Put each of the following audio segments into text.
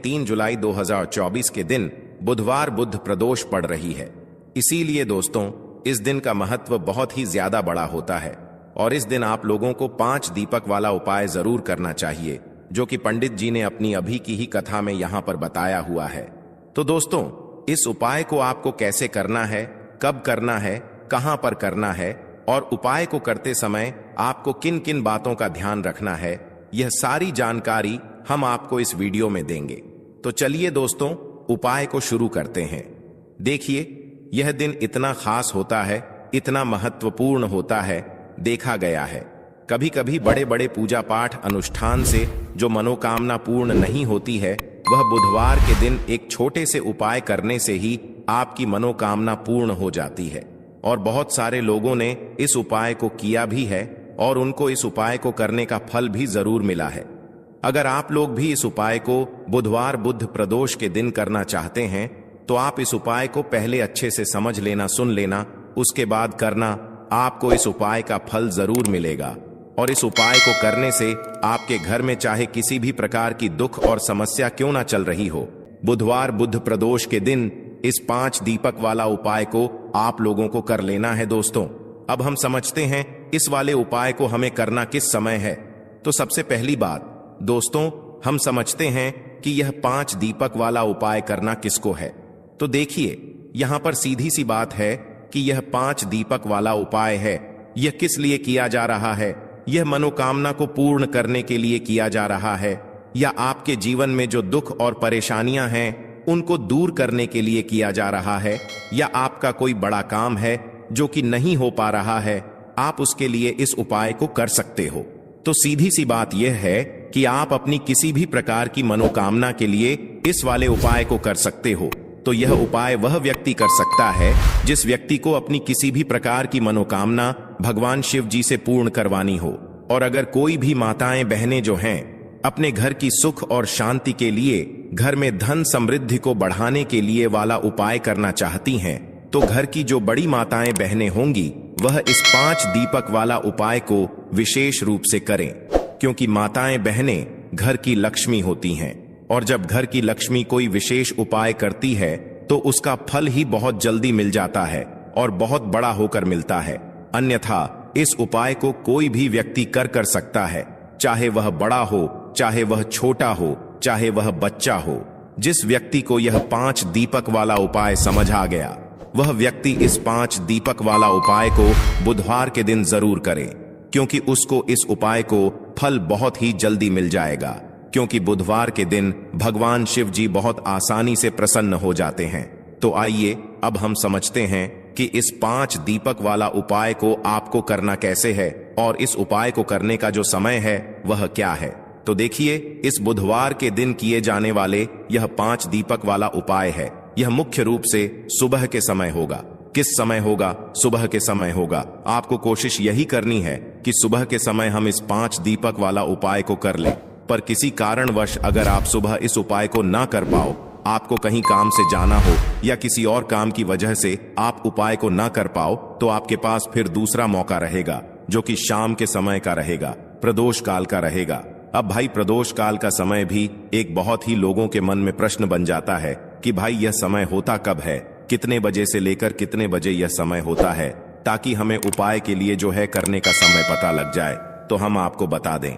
3 जुलाई 2024 के दिन बुधवार बुध प्रदोष पड़ रही है। इसीलिए दोस्तों इस दिन का महत्व बहुत ही ज्यादा बड़ा होता है और इस दिन आप लोगों को 5 दीपक वाला उपाय जरूर करना चाहिए, जो कि पंडित जी ने अपनी अभी की ही कथा में यहां पर बताया हुआ है। तो दोस्तों इस उपाय को आपको कैसे करना है, कब करना है, कहां पर करना है और उपाय को करते समय आपको किन किन बातों का ध्यान रखना है, यह सारी जानकारी हम आपको इस वीडियो में देंगे। तो चलिए दोस्तों उपाय को शुरू करते हैं। देखिए यह दिन इतना खास होता है, इतना महत्वपूर्ण होता है, देखा गया है कभी कभी बड़े बड़े पूजा पाठ अनुष्ठान से जो मनोकामना पूर्ण नहीं होती है, वह बुधवार के दिन एक छोटे से उपाय करने से ही आपकी मनोकामना पूर्ण हो जाती है। और बहुत सारे लोगों ने इस उपाय को किया भी है और उनको इस उपाय को करने का फल भी जरूर मिला है। अगर आप लोग भी इस उपाय को बुधवार बुध प्रदोष के दिन करना चाहते हैं तो आप इस उपाय को पहले अच्छे से समझ लेना, सुन लेना, उसके बाद करना। आपको इस उपाय का फल जरूर मिलेगा और इस उपाय को करने से आपके घर में चाहे किसी भी प्रकार की दुख और समस्या क्यों ना चल रही हो, बुधवार बुध प्रदोष के दिन इस 5 दीपक वाला उपाय को आप लोगों को कर लेना है। दोस्तों अब हम समझते हैं इस वाले उपाय को हमें करना किस समय है। तो सबसे पहली बात दोस्तों हम समझते हैं कि यह 5 दीपक वाला उपाय करना किसको है। तो देखिए यहां पर सीधी सी बात है कि यह 5 दीपक वाला उपाय है। यह किस लिए किया जा रहा है? यह मनोकामना को पूर्ण करने के लिए किया जा रहा है या आपके जीवन में जो दुख और परेशानियां हैं उनको दूर करने के लिए किया जा रहा है, या आपका कोई बड़ा काम है जो कि नहीं हो पा रहा है, आप उसके लिए इस उपाय को कर सकते हो। तो सीधी सी बात यह है कि आप अपनी किसी भी प्रकार की मनोकामना के लिए इस वाले उपाय को कर सकते हो। तो यह उपाय वह व्यक्ति कर सकता है जिस व्यक्ति को अपनी किसी भी प्रकार की मनोकामना भगवान शिव जी से पूर्ण करवानी हो। और अगर कोई भी माताएं बहनें जो हैं अपने घर की सुख और शांति के लिए, घर में धन समृद्धि को बढ़ाने के लिए वाला उपाय करना चाहती हैं, तो घर की जो बड़ी माताएं बहनें होंगी वह इस 5 दीपक वाला उपाय को विशेष रूप से करें, क्योंकि माताएं बहनें घर की लक्ष्मी होती हैं और जब घर की लक्ष्मी कोई विशेष उपाय करती है तो उसका फल ही बहुत जल्दी मिल जाता है और बहुत बड़ा होकर मिलता है। अन्यथा इस उपाय को कोई भी व्यक्ति कर सकता है, चाहे वह बड़ा हो, चाहे वह छोटा हो, चाहे वह बच्चा हो। जिस व्यक्ति को यह 5 दीपक वाला उपाय समझ आ गया वह व्यक्ति इस 5 दीपक वाला उपाय को बुधवार के दिन जरूर करे, क्योंकि उसको इस उपाय को फल बहुत ही जल्दी मिल जाएगा। क्योंकि बुधवार के दिन भगवान शिव जी बहुत आसानी से प्रसन्न हो जाते हैं। तो आइए अब हम समझते हैं कि इस 5 दीपक वाला उपाय को आपको करना कैसे है और इस उपाय को करने का जो समय है वह क्या है। तो देखिए इस बुधवार के दिन किए जाने वाले यह 5 दीपक वाला उपाय है। यह मुख्य रूप से सुबह के समय होगा। किस समय होगा? सुबह के समय होगा। आपको कोशिश यही करनी है कि सुबह के समय हम इस 5 दीपक वाला उपाय को कर लें। पर किसी कारणवश अगर आप सुबह इस उपाय को ना कर पाओ, आपको कहीं काम से जाना हो या किसी और काम की वजह से आप उपाय को ना कर पाओ, तो आपके पास फिर दूसरा मौका रहेगा जो कि शाम के समय का रहेगा, प्रदोष काल का रहेगा। अब भाई प्रदोष काल का समय भी एक बहुत ही लोगों के मन में प्रश्न बन जाता है कि भाई यह समय होता कब है, कितने बजे से लेकर कितने बजे यह समय होता है, ताकि हमें उपाय के लिए जो है करने का समय पता लग जाए। तो हम आपको बता दें,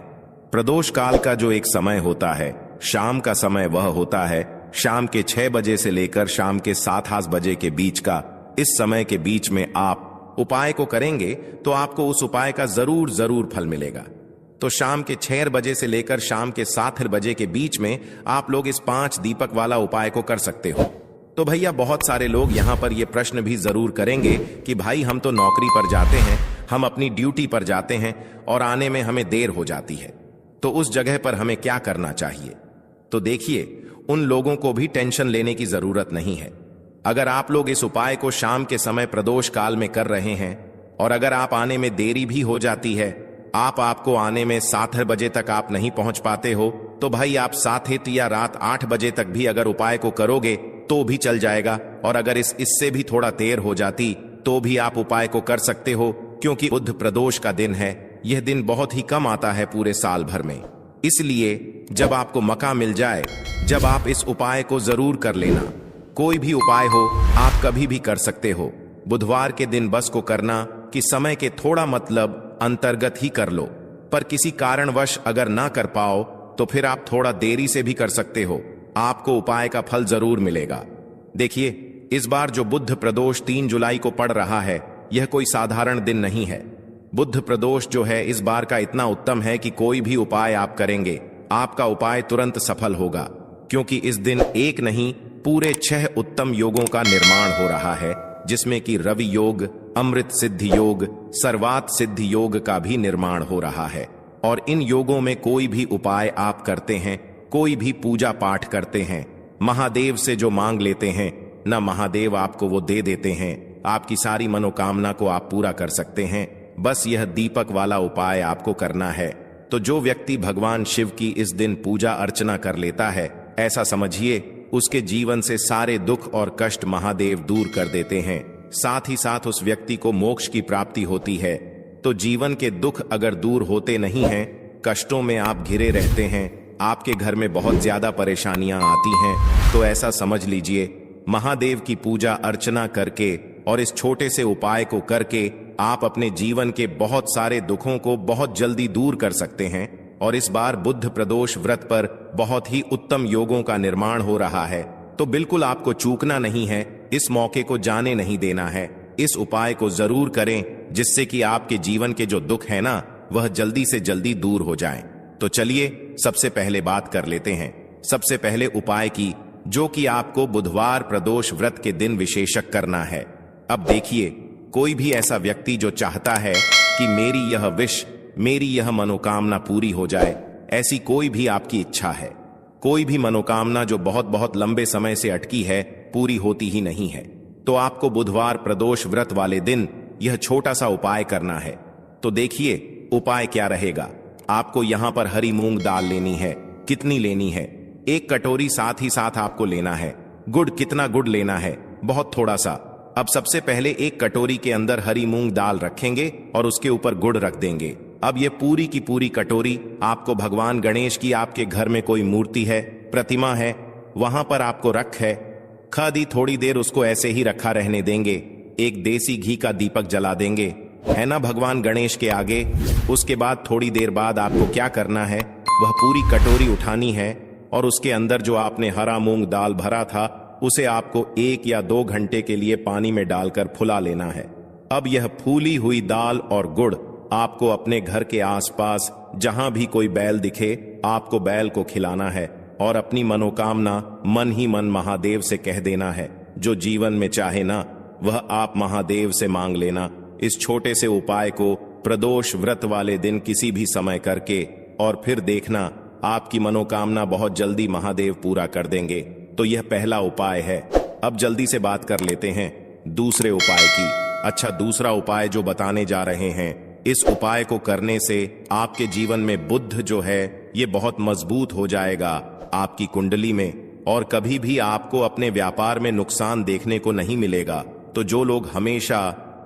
प्रदोष काल का जो एक समय होता है, शाम का समय, वह होता है शाम के 6 बजे से लेकर शाम के 7-8 बजे के बीच का। इस समय के बीच में आप उपाय को करेंगे तो आपको उस उपाय का जरूर फल मिलेगा। तो शाम के 6 बजे से लेकर शाम के 7 बजे के बीच में आप लोग इस 5 दीपक वाला उपाय को कर सकते हो। तो भैया बहुत सारे लोग यहाँ पर ये प्रश्न भी जरूर करेंगे कि भाई हम तो नौकरी पर जाते हैं, हम अपनी ड्यूटी पर जाते हैं और आने में हमें देर हो जाती है, तो उस जगह पर हमें क्या करना चाहिए। तो देखिए उन लोगों को भी टेंशन लेने की जरूरत नहीं है। अगर आप लोग इस उपाय को शाम के समय प्रदोष काल में कर रहे हैं और अगर आप आने में देरी भी हो जाती है, आपको आने में 7 बजे तक आप नहीं पहुंच पाते हो, तो भाई आप 7 या रात 8 बजे तक भी अगर उपाय को करोगे तो भी चल जाएगा। और अगर इससे भी थोड़ा देर हो जाती तो भी आप उपाय को कर सकते हो, क्योंकि बुध प्रदोष का दिन है। यह दिन बहुत ही कम आता है पूरे साल भर में, इसलिए जब आपको मौका मिल जाए, जब आप इस उपाय को जरूर कर लेना। कोई भी उपाय हो, आप कभी भी कर सकते हो। बुधवार के दिन बस को करना कि समय के थोड़ा मतलब अंतर्गत ही कर लो, पर किसी कारणवश अगर ना कर पाओ तो फिर आप थोड़ा देरी से भी कर सकते हो। आपको उपाय का फल जरूर मिलेगा। देखिए, इस बार जो बुध प्रदोष 3 जुलाई को पड़ रहा है, यह कोई साधारण दिन नहीं है। बुध प्रदोष जो है इस बार का इतना उत्तम है कि कोई भी उपाय आप करेंगे, आपका उपाय तुरंत सफल होगा, क्योंकि इस दिन एक नहीं पूरे 6 उत्तम योगों का निर्माण हो रहा है, जिसमें कि रवि योग, अमृत सिद्धि योग, सर्वात सिद्धि योग का भी निर्माण हो रहा है। और इन योगों में कोई भी उपाय आप करते हैं, कोई भी पूजा पाठ करते हैं, महादेव से जो मांग लेते हैं ना, महादेव आपको वो दे देते हैं। आपकी सारी मनोकामना को आप पूरा कर सकते हैं। बस यह दीपक वाला उपाय आपको करना है। तो जो व्यक्ति भगवान शिव की इस दिन पूजा अर्चना कर लेता है, ऐसा समझिए उसके जीवन से सारे दुख और कष्ट महादेव दूर कर देते हैं। साथ ही साथ उस व्यक्ति को मोक्ष की प्राप्ति होती है। तो जीवन के दुख अगर दूर होते नहीं हैं, कष्टों में आप घिरे रहते हैं, आपके घर में बहुत ज्यादा परेशानियां आती हैं, तो ऐसा समझ लीजिए महादेव की पूजा अर्चना करके और इस छोटे से उपाय को करके आप अपने जीवन के बहुत सारे दुखों को बहुत जल्दी दूर कर सकते हैं। और इस बार बुध प्रदोष व्रत पर बहुत ही उत्तम योगों का निर्माण हो रहा है, तो बिल्कुल आपको चूकना नहीं है, इस मौके को जाने नहीं देना है। इस उपाय को जरूर करें, जिससे कि आपके जीवन के जो दुख है ना, वह जल्दी से जल्दी दूर हो जाएं। तो चलिए सबसे पहले बात कर लेते हैं सबसे पहले उपाय की, जो कि आपको बुधवार प्रदोष व्रत के दिन विशेषक करना है। अब देखिए, कोई भी ऐसा व्यक्ति जो चाहता है कि मेरी यह विश, मेरी यह मनोकामना पूरी हो जाए, ऐसी कोई भी आपकी इच्छा है, कोई भी मनोकामना जो बहुत बहुत लंबे समय से अटकी है, पूरी होती ही नहीं है, तो आपको बुधवार प्रदोष व्रत वाले दिन यह छोटा सा उपाय करना है। तो देखिए उपाय क्या रहेगा। आपको यहां पर हरी मूंग दाल लेनी है। कितनी लेनी है? 1 कटोरी। साथ ही साथ आपको लेना है गुड़। कितना गुड़ लेना है? बहुत थोड़ा सा। अब सबसे पहले 1 कटोरी के अंदर हरी मूंग दाल रखेंगे और उसके ऊपर गुड़ रख देंगे। अब ये पूरी की पूरी कटोरी आपको भगवान गणेश की, आपके घर में कोई मूर्ति है, प्रतिमा है, वहां पर आपको रख दी। थोड़ी देर उसको ऐसे ही रखा रहने देंगे। एक देसी घी का दीपक जला देंगे, है ना, भगवान गणेश के आगे। उसके बाद थोड़ी देर बाद आपको क्या करना है, वह पूरी कटोरी उठानी है और उसके अंदर जो आपने हरा मूंग दाल भरा था, उसे आपको 1 या 2 घंटे के लिए पानी में डालकर फुला लेना है। अब यह फूली हुई दाल और गुड़ आपको अपने घर के आसपास जहां भी कोई बैल दिखे, आपको बैल को खिलाना है और अपनी मनोकामना मन ही मन महादेव से कह देना है। जो जीवन में चाहे ना, वह आप महादेव से मांग लेना। इस छोटे से उपाय को प्रदोष व्रत वाले दिन किसी भी समय करके और फिर देखना, आपकी मनोकामना बहुत जल्दी महादेव पूरा कर देंगे। तो यह पहला उपाय है। अब जल्दी से बात कर लेते हैं दूसरे उपाय की। अच्छा, दूसरा उपाय जो बताने जा रहे हैं, इस उपाय को करने से आपके जीवन में बुध जो है ये बहुत मजबूत हो जाएगा आपकी कुंडली में, और कभी भी आपको अपने व्यापार में नुकसान देखने को नहीं मिलेगा। तो जो लोग हमेशा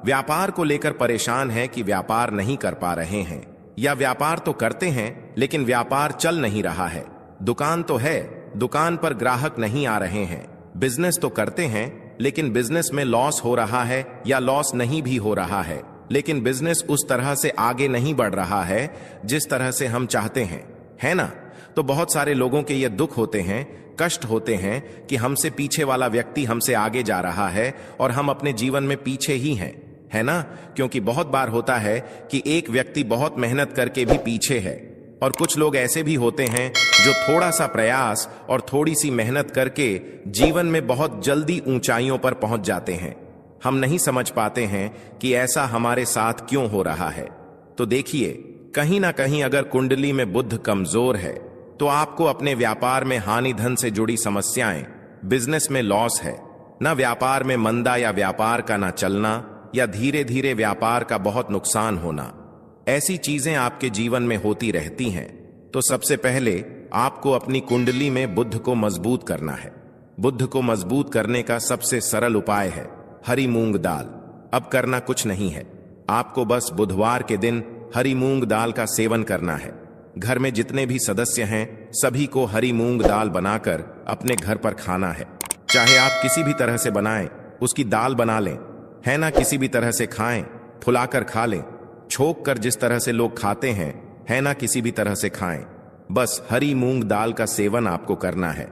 व्यापार को लेकर परेशान हैं कि व्यापार नहीं कर पा रहे हैं, या व्यापार तो करते हैं लेकिन व्यापार चल नहीं रहा है, दुकान तो है, दुकान पर ग्राहक नहीं आ रहे हैं, बिजनेस तो करते हैं लेकिन बिजनेस में लॉस हो रहा है या लॉस नहीं भी हो रहा है, लेकिन बिजनेस उस तरह से आगे नहीं बढ़ रहा है जिस तरह से हम चाहते हैं, है ना। तो बहुत सारे लोगों के ये दुख होते हैं, कष्ट होते हैं कि हमसे पीछे वाला व्यक्ति हमसे आगे जा रहा है और हम अपने जीवन में पीछे ही हैं, है ना। क्योंकि बहुत बार होता है कि एक व्यक्ति बहुत मेहनत करके भी पीछे है, और कुछ लोग ऐसे भी होते हैं जो थोड़ा सा प्रयास और थोड़ी सी मेहनत करके जीवन में बहुत जल्दी ऊंचाइयों पर पहुंच जाते हैं। हम नहीं समझ पाते हैं कि ऐसा हमारे साथ क्यों हो रहा है। तो देखिए, कहीं ना कहीं अगर कुंडली में बुध कमजोर है तो आपको अपने व्यापार में हानि धन से जुड़ी समस्याएं, बिजनेस में लॉस है ना, व्यापार में मंदा या व्यापार का ना चलना, या धीरे धीरे व्यापार का बहुत नुकसान होना, ऐसी चीजें आपके जीवन में होती रहती हैं। तो सबसे पहले आपको अपनी कुंडली में बुध को मजबूत करना है। बुध को मजबूत करने का सबसे सरल उपाय है हरी मूंग दाल। अब करना कुछ नहीं है, आपको बस बुधवार के दिन हरी मूंग दाल का सेवन करना है। घर में जितने भी सदस्य हैं सभी को हरी मूंग दाल बनाकर अपने घर पर खाना है। चाहे आप किसी भी तरह से बनाएं, उसकी दाल बना लें, है ना, किसी भी तरह से खाएं, फुलाकर खा लें, छोक कर जिस तरह से लोग खाते हैं, है ना, किसी भी तरह से खाएं। बस हरी मूंग दाल का सेवन आपको करना है।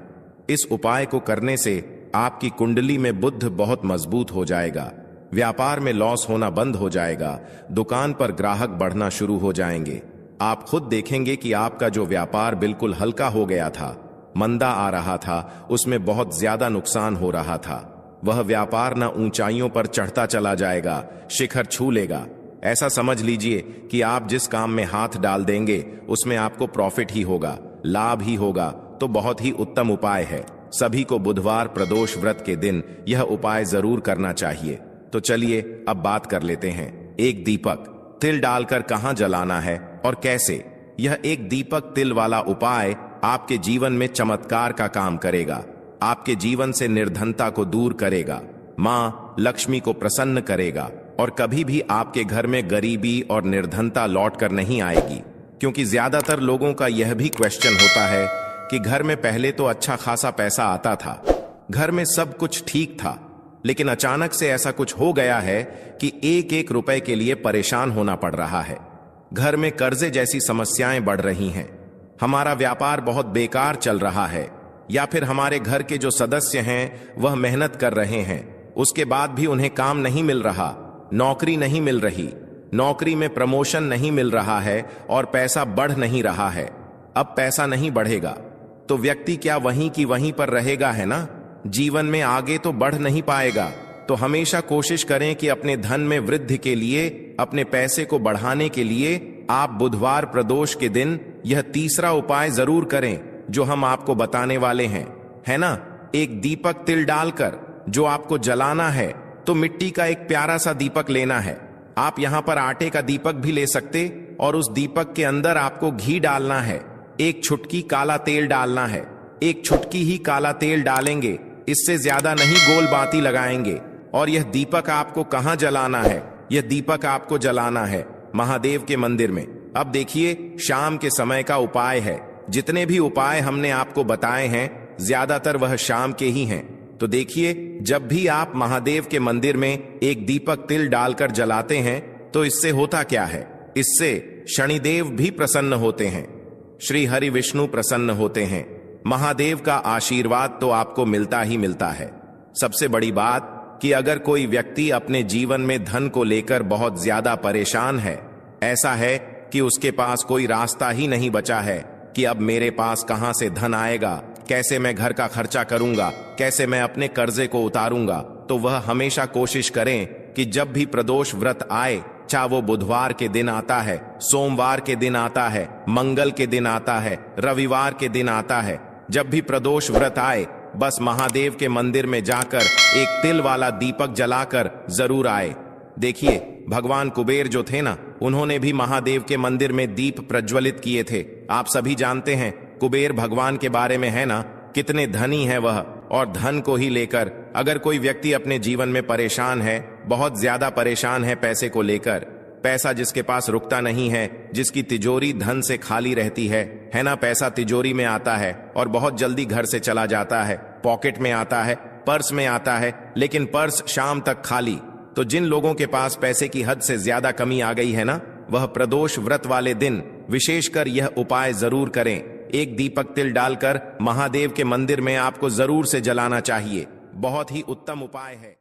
इस उपाय को करने से आपकी कुंडली में बुध बहुत मजबूत हो जाएगा, व्यापार में लॉस होना बंद हो जाएगा, दुकान पर ग्राहक बढ़ना शुरू हो जाएंगे। आप खुद देखेंगे कि आपका जो व्यापार बिल्कुल हल्का हो गया था, मंदा आ रहा था, उसमें बहुत ज्यादा नुकसान हो रहा था, वह व्यापार ना ऊंचाइयों पर चढ़ता चला जाएगा, शिखर छू लेगा। ऐसा समझ लीजिए कि आप जिस काम में हाथ डाल देंगे उसमें आपको प्रॉफिट ही होगा, लाभ ही होगा। तो बहुत ही उत्तम उपाय है। सभी को बुधवार प्रदोष व्रत के दिन यह उपाय जरूर करना चाहिए। तो चलिए अब बात कर लेते हैं। एक दीपक तिल डालकर कहां जलाना है और कैसे। यह एक दीपक तिल वाला उपाय आपके जीवन में चमत्कार का काम करेगा, आपके जीवन से निर्धनता को दूर करेगा, मां लक्ष्मी को प्रसन्न करेगा और कभी भी आपके घर में गरीबी और निर्धनता लौट कर नहीं आएगी। क्योंकि ज्यादातर लोगों का यह भी क्वेश्चन होता है कि घर में पहले तो अच्छा खासा पैसा आता था, घर में सब कुछ ठीक था, लेकिन अचानक से ऐसा कुछ हो गया है कि एक एक रुपए के लिए परेशान होना पड़ रहा है। घर में कर्जे जैसी समस्याएं बढ़ रही हैं, हमारा व्यापार बहुत बेकार चल रहा है, या फिर हमारे घर के जो सदस्य हैं वह मेहनत कर रहे हैं, उसके बाद भी उन्हें काम नहीं मिल रहा, नौकरी नहीं मिल रही, नौकरी में प्रमोशन नहीं मिल रहा है और पैसा बढ़ नहीं रहा है। अब पैसा नहीं बढ़ेगा तो व्यक्ति क्या वहीं की वहीं पर रहेगा, है ना, जीवन में आगे तो बढ़ नहीं पाएगा। तो हमेशा कोशिश करें कि अपने धन में वृद्धि के लिए, अपने पैसे को बढ़ाने के लिए आप बुधवार प्रदोष के दिन यह तीसरा उपाय जरूर करें जो हम आपको बताने वाले हैं, है ना। एक दीपक तिल डालकर जो आपको जलाना है, तो मिट्टी का एक प्यारा सा दीपक लेना है। आप यहां पर आटे का दीपक भी ले सकते और उस दीपक के अंदर आपको घी डालना है, एक छुटकी काला तेल डालना है, एक छुटकी ही काला तेल डालेंगे, इससे ज्यादा नहीं गोल बाती लगाएंगे। और यह दीपक आपको कहां जलाना है, यह दीपक आपको जलाना है महादेव के मंदिर में। अब देखिए शाम के समय का उपाय है, जितने भी उपाय हमने आपको बताए हैं ज्यादातर वह शाम के ही हैं। तो देखिए जब भी आप महादेव के मंदिर में एक दीपक तिल डालकर जलाते हैं तो इससे होता क्या है, इससे शनिदेव भी प्रसन्न होते हैं, श्री हरि विष्णु प्रसन्न होते हैं, महादेव का आशीर्वाद तो आपको मिलता ही मिलता है। सबसे बड़ी बात कि अगर कोई व्यक्ति अपने जीवन में धन को लेकर बहुत ज्यादा परेशान है, ऐसा है कि उसके पास कोई रास्ता ही नहीं बचा है कि अब मेरे पास कहां से धन आएगा, कैसे मैं घर का खर्चा करूंगा, कैसे मैं अपने कर्जे को उतारूंगा, तो वह हमेशा कोशिश करें कि जब भी प्रदोष व्रत आए, चाहे वो बुधवार के दिन आता है, सोमवार के दिन आता है, मंगल के दिन आता है, रविवार के दिन आता है, जब भी प्रदोष व्रत आए बस महादेव के मंदिर में जाकर एक तिल वाला दीपक जलाकर जरूर आए। देखिए भगवान कुबेर जो थे ना, उन्होंने भी महादेव के मंदिर में दीप प्रज्वलित किए थे। आप सभी जानते हैं कुबेर भगवान के बारे में, है ना, कितने धनी है वह। और धन को ही लेकर अगर कोई व्यक्ति अपने जीवन में परेशान है, बहुत ज्यादा परेशान है पैसे को लेकर, पैसा जिसके पास रुकता नहीं है, जिसकी तिजोरी धन से खाली रहती है ना, पैसा तिजोरी में आता है और बहुत जल्दी घर से चला जाता है, पॉकेट में आता है, पर्स में आता है, लेकिन पर्स शाम तक खाली। तो जिन लोगों के पास पैसे की हद से ज्यादा कमी आ गई है ना, वह प्रदोष व्रत वाले दिन विशेषकर यह उपाय जरूर करें। एक दीपक तिल डालकर महादेव के मंदिर में आपको जरूर से जलाना चाहिए। बहुत ही उत्तम उपाय है।